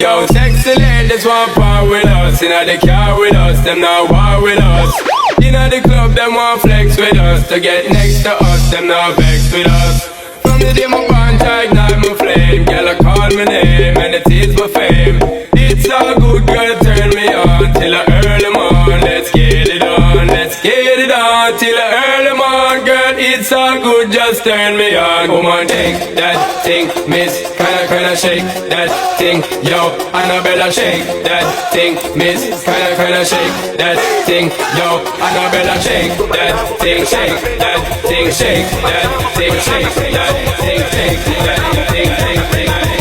Yo, sexy ladies want part with us. Inna the car with us, them not war with us. Inna the club, them want flex with us. To get next to us, them not vex with us. From the day my bond, I ignite my flame. Girl, I call my name and it is my fame. It's all good, girl, turn me on till I early morn. Let's get it on, let's get it on till I early morn. Girl, it's all good, just turn me on. Woman, take that thing, miss. Kinda shake that thing, yo. Annabella, shake that thing, miss. Kinda shake that thing, yo. Annabella, shake that thing, shake that thing, shake that thing, shake that thing, shake that thing, shake that thing.